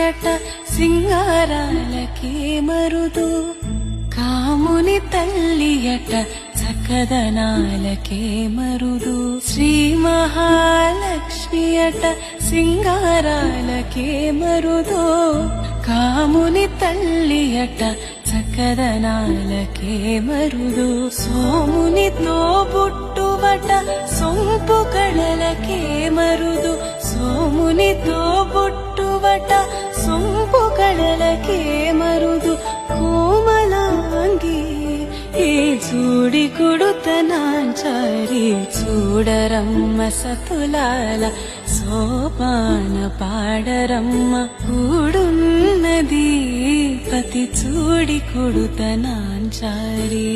లక్ష్మియట సింగారాలకే మరుదు, కాముని తల్లియట చక్కదనాలకే మరుదు. శ్రీ మహాలక్ష్మియట సింగారాలకే మరుదు, కాముని తల్లియట చక్కదనాలకే మరుదు. సోమునితో బుట్టువట సొంపు కళలకే మరుదు, సోమునితో బుట్టువట సొంపు కళలకే మరుదు. కోమలాంగి ఈ చూడి కుడుతనాంచారి, చూడరమ్మ సతులాల సోపాన పాడరమ్మ. కూడున్నది పతి చూడి కుడుతనాంచారి.